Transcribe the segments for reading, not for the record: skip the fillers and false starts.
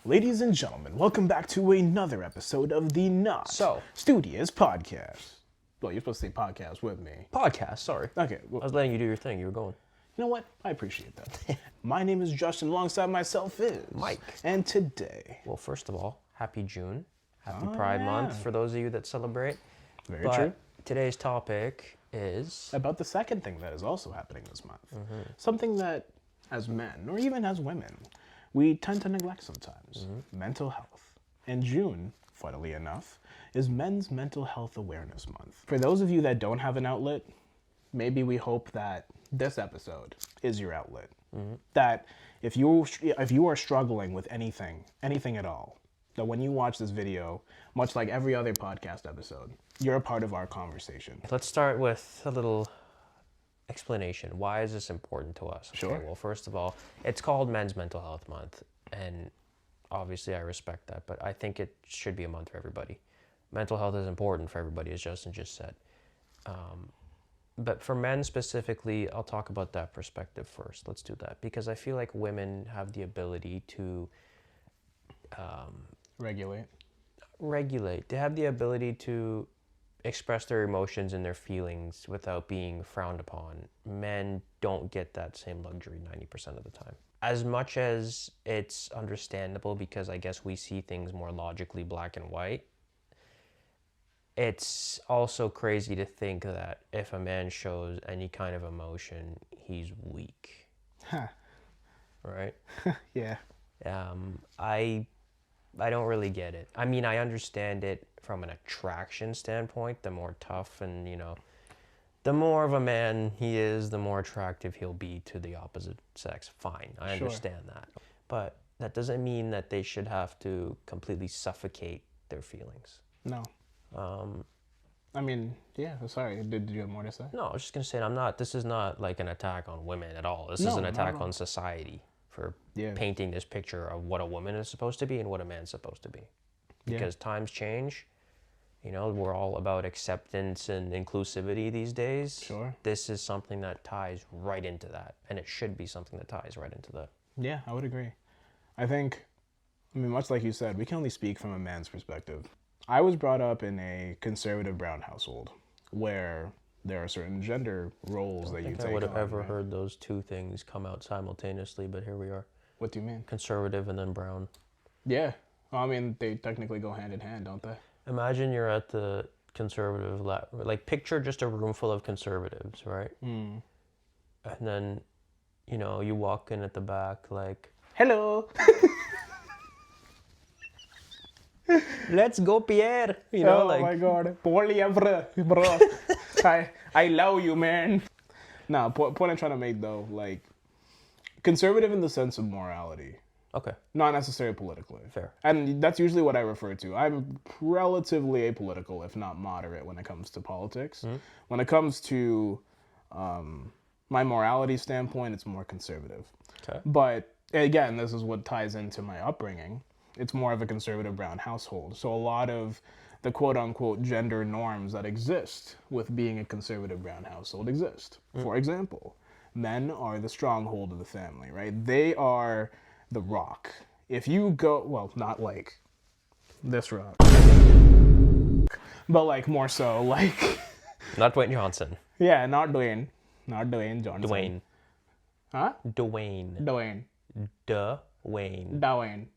Ladies and gentlemen, welcome back to another episode of the Studious podcast. Well, you're supposed to say podcast with me. Podcast, sorry. Okay. I was letting you do your thing. You were going. You know what? I appreciate that. My name is Justin. Alongside myself is Mike. And today... Well, first of all, happy June. Happy Pride Month for those of you that celebrate. Very true. Today's topic is... about the second thing that is also happening this month. Something that, as men, or even as women, we tend to neglect sometimes. Mental health. And June, funnily enough, is Men's Mental Health Awareness Month. For those of you that don't have an outlet, maybe we hope that this episode is your outlet. That if you are struggling with anything at all, that when you watch this video, much like every other podcast episode, you're a part of our conversation. Let's start with a little explanation. Why is this important to us? Sure. Okay, well, first of all, it's called Men's Mental Health Month, and obviously I respect that, but I think it should be a month for everybody. Mental health is important for everybody, as Justin just said. But for men specifically, I'll talk about that perspective first. Let's do that. Because I feel like women have the ability to... regulate. They have the ability to express their emotions and their feelings without being frowned upon. Men don't get that same luxury 90% of the time. As much as it's understandable because I guess we see things more logically black and white, it's also crazy to think that if a man shows any kind of emotion, he's weak. Huh. Right? Yeah. I don't really get it. I mean, I understand it from an attraction standpoint. The more tough and, the more of a man he is, the more attractive he'll be to the opposite sex. Fine, I understand that. But that doesn't mean that they should have to completely suffocate their feelings. No. I mean, yeah, sorry. Did you have more to say? No, I was just going to say, this is not like an attack on women at all. This is an attack on society for painting this picture of what a woman is supposed to be and what a man's supposed to be. Because times change. We're all about acceptance and inclusivity these days. Sure. This is something that ties right into that. And it should be something that ties right into that. Yeah, I would agree. I mean, much like you said, we can only speak from a man's perspective. I was brought up in a conservative brown household where there are certain gender roles that you take on. I would have ever heard those two things come out simultaneously, but here we are. What do you mean? Conservative and then brown. Yeah. Well, I mean, they technically go hand in hand, don't they? Imagine you're at the conservative lab. Like, picture just a room full of conservatives, right? And then, you walk in at the back like, hello. Let's go, Pierre. My God. Bro. I love you, man. Nah, point I'm trying to make, though, like, conservative in the sense of morality. Okay. Not necessarily politically. Fair. And that's usually what I refer to. I'm relatively apolitical, if not moderate, when it comes to politics. When it comes to my morality standpoint, it's more conservative. Okay. But, again, this is what ties into my upbringing. It's more of a conservative brown household. So a lot of the quote-unquote gender norms that exist with being a conservative brown household exist. For example, men are the stronghold of the family, right? They are the rock. If you go, well, not like this rock, but like more so like... Not Dwayne Johnson. Yeah, not Dwayne. Not Dwayne Johnson. Dwayne. Huh? Dwayne. Dwayne. Dwayne. Dwayne.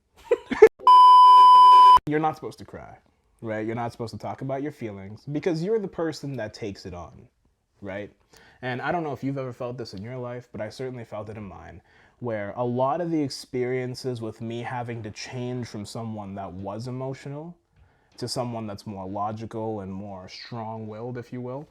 You're not supposed to cry, right? You're not supposed to talk about your feelings because you're the person that takes it on, right? And I don't know if you've ever felt this in your life, but I certainly felt it in mine, where a lot of the experiences with me having to change from someone that was emotional to someone that's more logical and more strong-willed, if you will,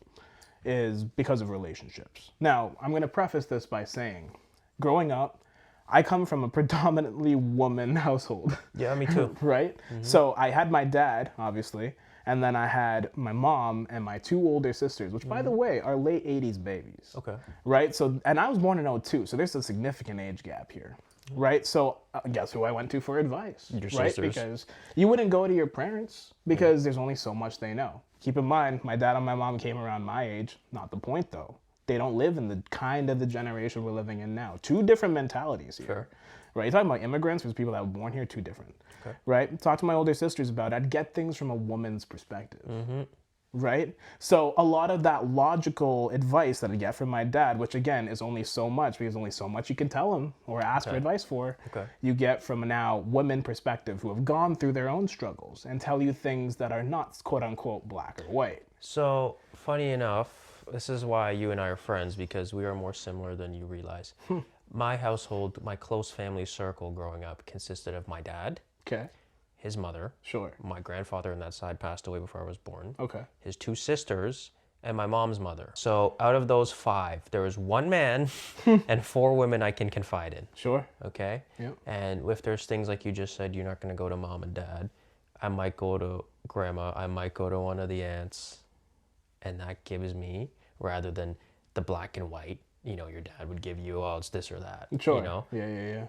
is because of relationships. Now, I'm going to preface this by saying, growing up, I come from a predominantly woman household. Yeah, me too. Right? So I had my dad, obviously, and then I had my mom and my two older sisters, which, by the way, are late 80s babies. Okay. Right? So, and I was born in 2002, so there's a significant age gap here. Right? So guess who I went to for advice? Your right? sisters. Because you wouldn't go to your parents because there's only so much they know. Keep in mind, my dad and my mom came around my age. Not the point, though. They don't live in the kind of the generation we're living in now. Two different mentalities here. Sure. Right? You're talking about immigrants versus people that were born here, two different. Okay. Right? Talk to my older sisters about it. I'd get things from a woman's perspective. Mm-hmm. Right? So a lot of that logical advice that I get from my dad, which again is only so much because only so much you can tell him or ask for advice for, you get from a now women perspective who have gone through their own struggles and tell you things that are not quote unquote black or white. So funny enough, this is why you and I are friends, because we are more similar than you realize. My household, my close family circle growing up consisted of my dad. Okay. His mother. Sure. My grandfather on that side passed away before I was born. Okay. His two sisters and my mom's mother. So out of those 5, there was 1 man and 4 women I can confide in. Sure. Okay? Yep. And if there's things like you just said, you're not going to go to mom and dad. I might go to grandma. I might go to one of the aunts. And that gives me, rather than the black and white, you know, your dad would give you, oh, it's this or that. Sure. You know? Yeah.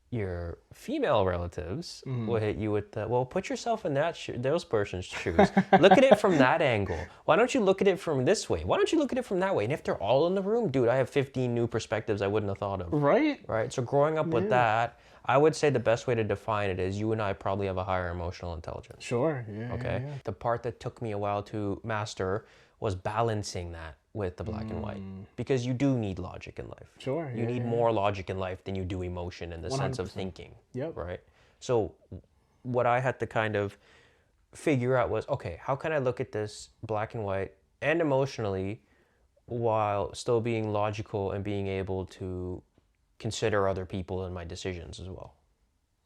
Your female relatives will hit you with the, well, put yourself in those person's shoes. Look at it from that angle. Why don't you look at it from this way? Why don't you look at it from that way? And if they're all in the room, dude, I have 15 new perspectives I wouldn't have thought of. Right? Right? So growing up with that, I would say the best way to define it is you and I probably have a higher emotional intelligence. Sure. Yeah. Okay? Yeah. The part that took me a while to master was balancing that with the black and white, because you do need logic in life. Sure. You need more logic in life than you do emotion in the sense of 100%. thinking. Yep. Right? So what I had to kind of figure out was, okay, how can I look at this black and white and emotionally while still being logical and being able to consider other people in my decisions as well.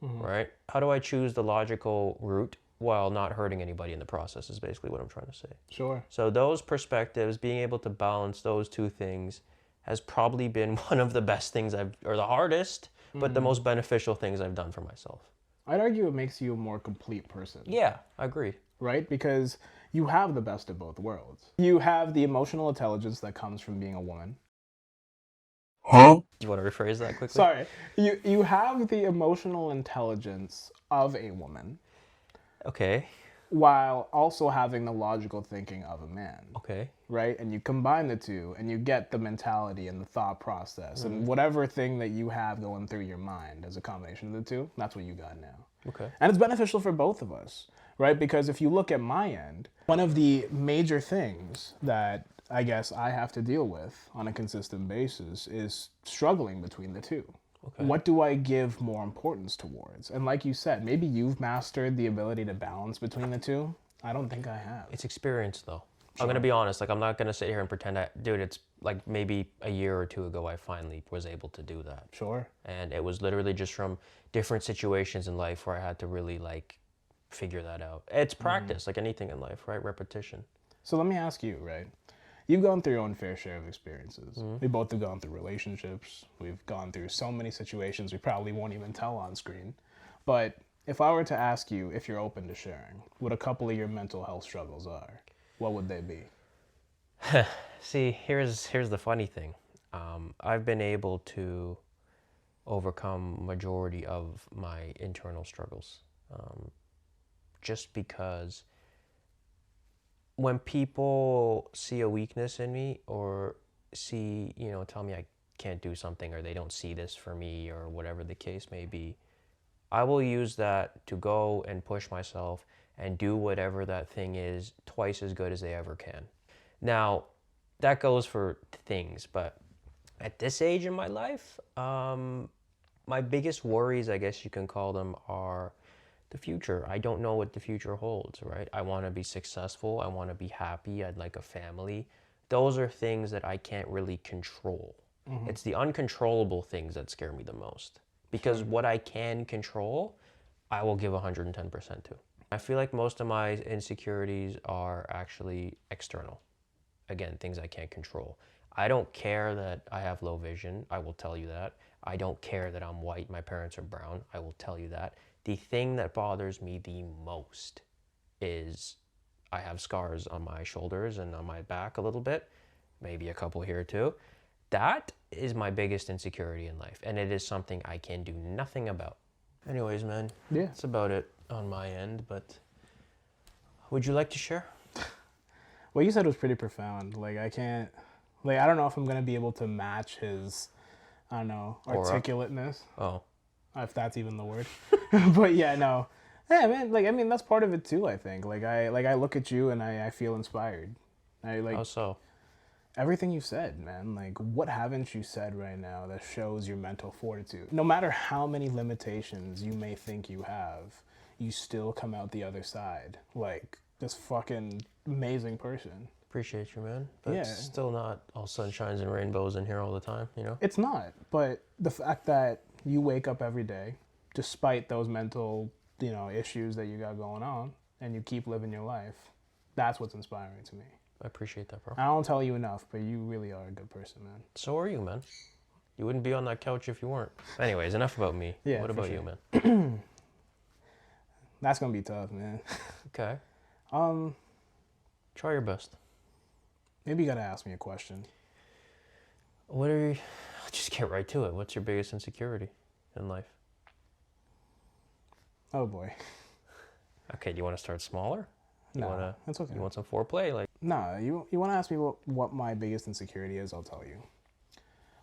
Right? How do I choose the logical route while not hurting anybody in the process is basically what I'm trying to say. Sure. So those perspectives, being able to balance those two things has probably been one of the best things or the hardest, but the most beneficial things I've done for myself. I'd argue it makes you a more complete person. Yeah, I agree. Right? Because you have the best of both worlds. You have the emotional intelligence that comes from being a woman. Huh? Do you want to rephrase that quickly? Sorry. You have the emotional intelligence of a woman. Okay. While also having the logical thinking of a man. Okay. Right? And you combine the two and you get the mentality and the thought process and whatever thing that you have going through your mind as a combination of the two, that's what you got now. Okay. And it's beneficial for both of us, right? Because if you look at my end, one of the major things that I guess I have to deal with on a consistent basis is struggling between the two. Okay. What do I give more importance towards? And like you said, maybe you've mastered the ability to balance between the two. I don't think I have. It's experience though. Sure. I'm going to be honest. Like, I'm not going to sit here and pretend dude, it's like maybe a year or two ago I finally was able to do that. Sure. And it was literally just from different situations in life where I had to really like figure that out. It's practice, like anything in life, right? Repetition. So let me ask you, right? You've gone through your own fair share of experiences. We both have gone through relationships. We've gone through so many situations we probably won't even tell on screen. But if I were to ask you if you're open to sharing what a couple of your mental health struggles are, what would they be? See, here's the funny thing. I've been able to overcome majority of my internal struggles just because when people see a weakness in me or see, tell me I can't do something or they don't see this for me or whatever the case may be, I will use that to go and push myself and do whatever that thing is twice as good as they ever can. Now, that goes for things, but at this age in my life, my biggest worries, I guess you can call them, are the future. I don't know what the future holds, right? I want to be successful. I want to be happy. I'd like a family. Those are things that I can't really control. It's the uncontrollable things that scare me the most. Because what I can control, I will give 110% to. I feel like most of my insecurities are actually external. Again, things I can't control. I don't care that I have low vision. I will tell you that. I don't care that I'm white. My parents are brown. I will tell you that. The thing that bothers me the most is I have scars on my shoulders and on my back a little bit, maybe a couple here too. That is my biggest insecurity in life, and it is something I can do nothing about. Anyways, man, that's about it on my end, but would you like to share? What you said was pretty profound. Like, I can't Like, I don't know if I'm gonna be able to match his, I don't know, Aura? articulateness, Oh, if that's even the word. But yeah, no. Yeah, man. Like, I mean, that's part of it too. I think. I look at you and I feel inspired. I like how so? everything you said, man. Like, what haven't you said right now that shows your mental fortitude? No matter how many limitations you may think you have, you still come out the other side like this fucking amazing person. Appreciate you, man. But Yeah. it's still not all sunshines and rainbows in here all the time, you know? It's not, but the fact that you wake up every day, despite those mental, issues that you got going on, and you keep living your life, that's what's inspiring to me. I appreciate that, bro. I don't tell you enough, but you really are a good person, man. So are you, man. You wouldn't be on that couch if you weren't. Anyways, enough about me. Yeah, what for about sure. you, man? That's gonna be tough, man. Okay. Um, Try your best. maybe you gotta ask me a question. What are you... Just get right to it. What's your biggest insecurity in life? Oh boy. Okay, do you want to start smaller? No, that's okay. You want some foreplay? Like, No, you want to ask me what my biggest insecurity is, I'll tell you.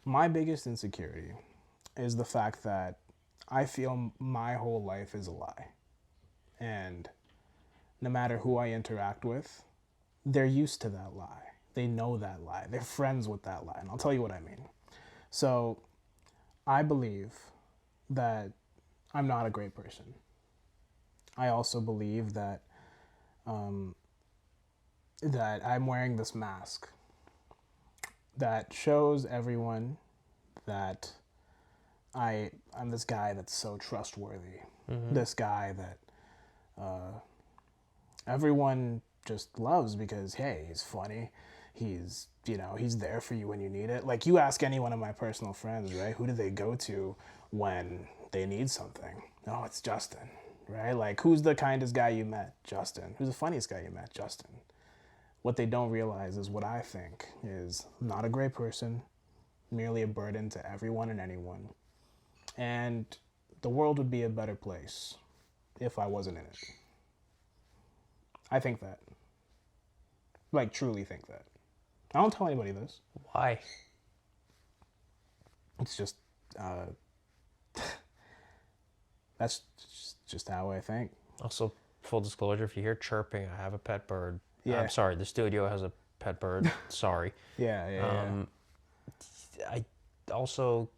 My biggest insecurity is the fact that I feel my whole life is a lie. And no matter who I interact with, they're used to that lie. They know that lie. They're friends with that lie. And I'll tell you what I mean. So I believe that I'm not a great person. I also believe that that I'm wearing this mask that shows everyone that I'm this guy that's so trustworthy. This guy that everyone just loves because, hey, he's funny. He's there for you when you need it. Like, you ask any one of my personal friends, right? Who do they go to when they need something? Oh, it's Justin, right? Like, who's the kindest guy you met? Justin. Who's the funniest guy you met? Justin. What they don't realize is what I think is not a great person, merely a burden to everyone and anyone. And the world would be a better place if I wasn't in it. I think that. Like, truly think that. I don't tell anybody this. why? It's just, that's just how I think. Also, full disclosure, if you hear chirping, I have a pet bird. Yeah. I'm sorry, the studio has a pet bird. Sorry. Yeah. I also,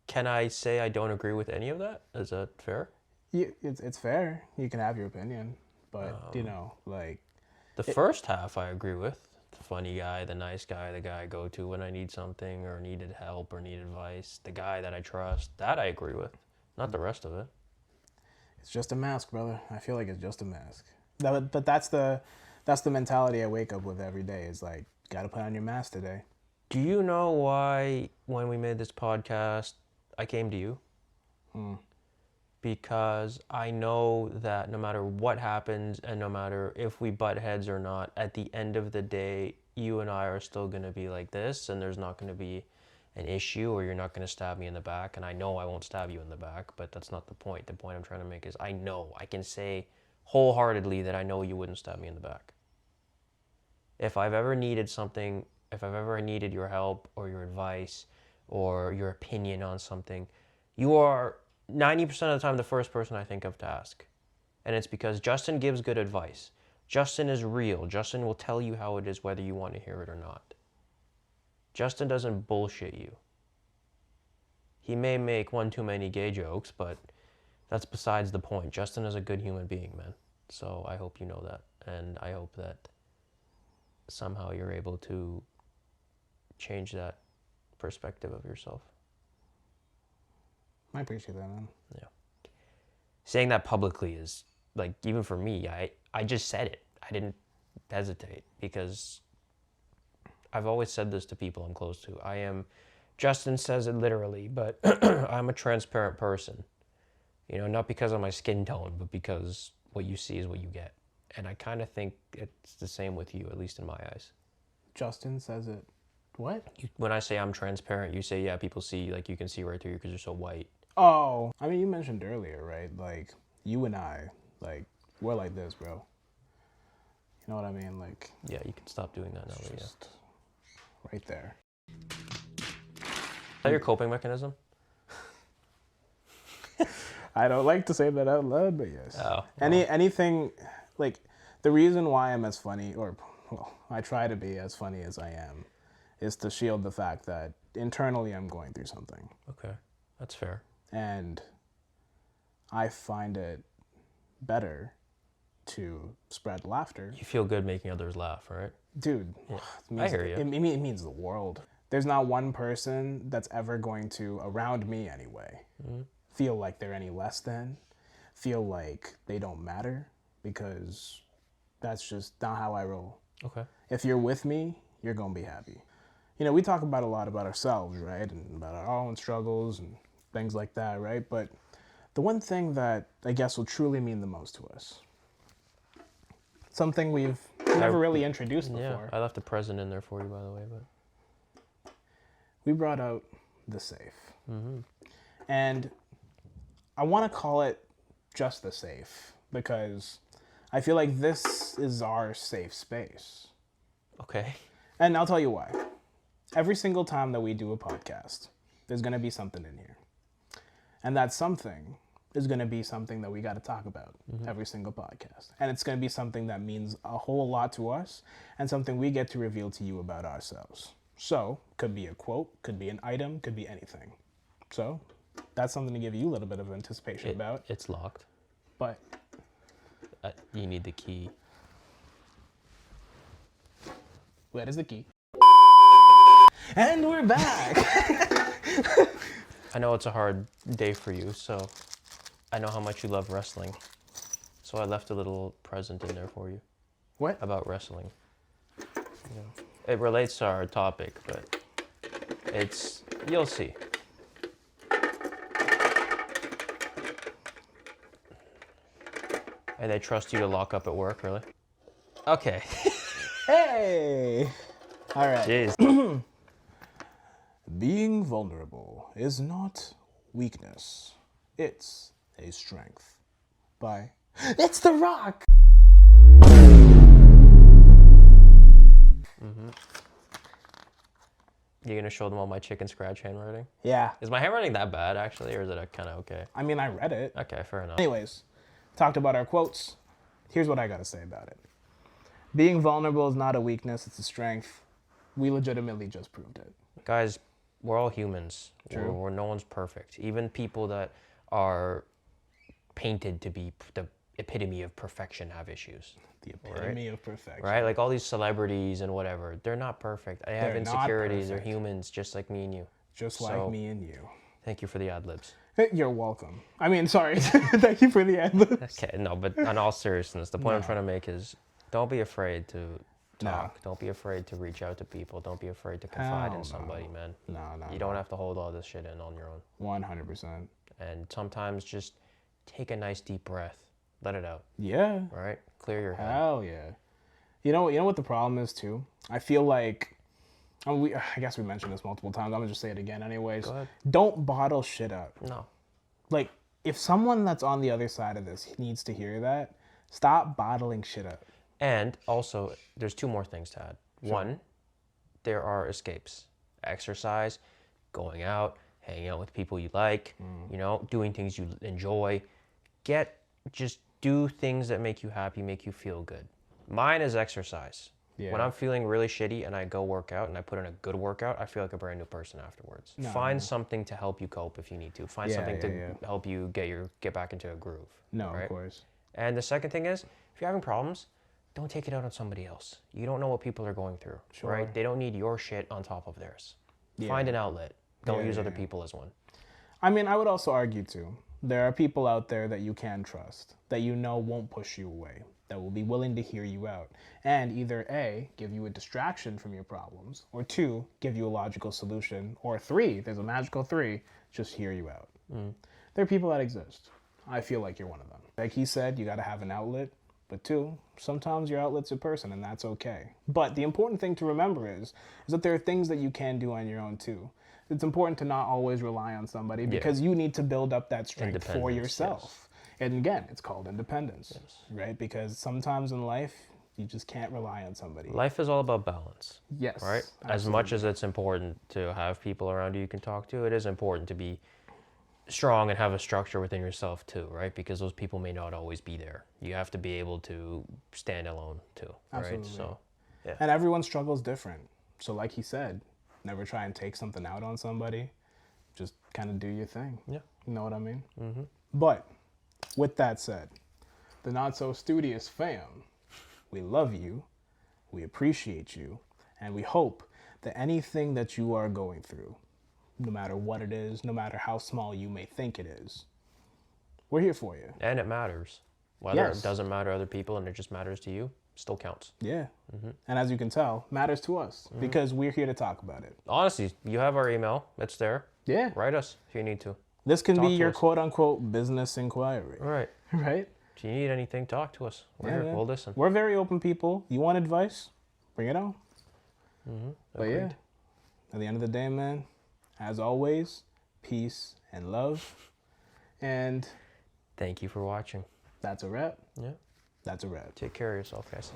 can I say I don't agree with any of that? Is that fair? It's fair. You can have your opinion, but like, The first half I agree with. The funny guy, the nice guy, the guy I go to when I need something or needed help or need advice, the guy that I trust, that I agree with. Not the rest of it. it's just a mask, brother. I feel like it's just a mask. But that's the mentality I wake up with every day. Is like, gotta put on your mask today. Do you know why when we made this podcast, I came to you? Because I know that no matter what happens and no matter if we butt heads or not, at the end of the day, you and I are still going to be like this, and there's not going to be an issue, or you're not going to stab me in the back. And I know I won't stab you in the back, but that's not the point. The point I'm trying to make is I can say wholeheartedly that I know you wouldn't stab me in the back. If I've ever needed something, if I've ever needed your help or your advice or your opinion on something, you are 90% of the time the first person I think of to ask. And it's because Justin gives good advice. Justin is real. Justin will tell you how it is whether you want to hear it or not. Justin doesn't bullshit you. He may make one too many gay jokes, but that's besides the point. Justin is a good human being, man. So I hope you know that. And I hope that somehow you're able to change that perspective of yourself. I appreciate that, man. Yeah. Saying that publicly is, like, even for me, I just said it. I didn't hesitate because I've always said this to people I'm close to. Justin says it literally, but I'm a transparent person. Not because of my skin tone, but because what you see is what you get. And I kind of think it's the same with you, at least in my eyes. Justin says it. What? When I say I'm transparent, you say, yeah, people see, like, you can see right through you because you're so white. Oh, I mean, you mentioned earlier, right? Like, you and I, like, we're like this, bro. You know what I mean? Like, yeah, you can stop doing that now. just right there. Is that your coping mechanism? I don't like to say that out loud, but yes. Oh, Anything, like, the reason why I'm as funny, or, well, I try to be as funny as I am, is to shield the fact that internally I'm going through something. Okay, that's fair. And I find it better to spread laughter. You feel good making others laugh, right? Dude, Yeah. I hear you. It means the world. There's not one person that's ever going to, around me anyway, feel like they're any less than, feel like they don't matter, because that's just not how I roll. Okay. If you're with me, you're going to be happy. You know, we talk about a lot about ourselves, right? And about our own struggles and things like that, right? But the one thing that I guess will truly mean the most to us, something we've never really introduced before. Yeah, I left the present in there for you, by the way, but we brought out the safe. And I want to call it just the safe because I feel like this is our safe space. okay. And I'll tell you why. Every single time that we do a podcast, there's going to be something in here. And that something is going to be something that we got to talk about every single podcast. And it's going to be something that means a whole lot to us and something we get to reveal to you about ourselves. So, could be a quote, could be an item, could be anything. So, that's something to give you a little bit of anticipation about. It's locked. But You need the key. where is the key? And we're back. I know it's a hard day for you, so I know how much you love wrestling. So I left a little present in there for you. What? About wrestling. It relates to our topic, but you'll see. And they trust you to lock up at work, really? Okay. Hey! All right. Jeez. Being vulnerable is not weakness. It's a strength. By It's The Rock! You gonna show them all my chicken scratch handwriting? Yeah. Is my handwriting that bad, actually, or is it kind of okay? I mean, I read it. Okay, fair enough. Anyways, talked about our quotes. Here's what I gotta say about it. Being vulnerable is not a weakness, it's a strength. We legitimately just proved it. Guys, we're all humans. True. No one's perfect. Even people that are painted to be the epitome of perfection have issues. The epitome of perfection. Right? Like all these celebrities and whatever, they're not perfect. They have They're not insecurities. They're perfect. humans just like me and you. Just like me and you. Thank you for the ad-libs. You're welcome. I mean, sorry. Thank you for the ad-libs. Okay, no, but on all seriousness, the point I'm trying to make is don't be afraid to talk. No. Don't be afraid to reach out to people. Don't be afraid to confide in somebody, man. No. You don't have to hold all this shit in on your own. 100%. And sometimes just take a nice deep breath. Let it out. Yeah. All right? Clear your head. Hell yeah. You know what the problem is too? I feel like, I guess we mentioned this multiple times. I'm gonna just say it again anyways. Go ahead. Don't bottle shit up. No. Like, if someone that's on the other side of this needs to hear that, stop bottling shit up. And also, there's two more things to add. Sure. One, there are escapes. Exercise, going out, hanging out with people you like, doing things you enjoy. Just do things that make you happy, make you feel good. Mine is exercise. Yeah. When I'm feeling really shitty and I go work out and I put in a good workout, I feel like a brand new person afterwards. Find something to help you cope if you need to. Find something to help you get back into a groove. No, right? Of course. And the second thing is, if you're having problems, don't take it out on somebody else. You don't know what people are going through, right? They don't need your shit on top of theirs. Yeah. Find an outlet. Don't use other people as one. I mean, I would also argue too, there are people out there that you can trust, that you know won't push you away, that will be willing to hear you out, and either A, give you a distraction from your problems, or 2, give you a logical solution, or 3, there's a magical 3, just hear you out. There are people that exist. I feel like you're one of them. Like he said, you gotta have an outlet, but 2, sometimes your outlet's a person, and that's okay. But the important thing to remember is that there are things that you can do on your own too. It's important to not always rely on somebody because you need to build up that strength for yourself. Yes. And again, it's called independence, right? Because sometimes in life, You just can't rely on somebody. Life is all about balance. Yes. Right? As much as it's important to have people around you can talk to, it is important to be strong and have a structure within yourself too, right? Because those people may not always be there. You have to be able to stand alone too, right? Absolutely. So, yeah. And everyone's struggle is different. So like he said, never try and take something out on somebody. Just kind of do your thing. Yeah. You know what I mean? Mm-hmm. But with that said, the Not So Studious fam, we love you, we appreciate you, and we hope that anything that you are going through, no matter what it is, no matter how small you may think it is, we're here for you. And it matters. Whether Yes. it doesn't matter to other people and it just matters to you, still counts. Yeah. And as you can tell, matters to us because we're here to talk about it. Honestly, you have our email. It's there. Yeah. Write us if you need to. This can Talk be to your us. quote unquote business inquiry. All right. Right? If you need anything, talk to us. We're Yeah, here. man. We'll listen. We're very open people. You want advice? Bring it on. But yeah, Agreed. at the end of the day, man, as always, peace and love. And Thank you for watching. that's a wrap. Yeah. That's a wrap. Take care of yourself, guys.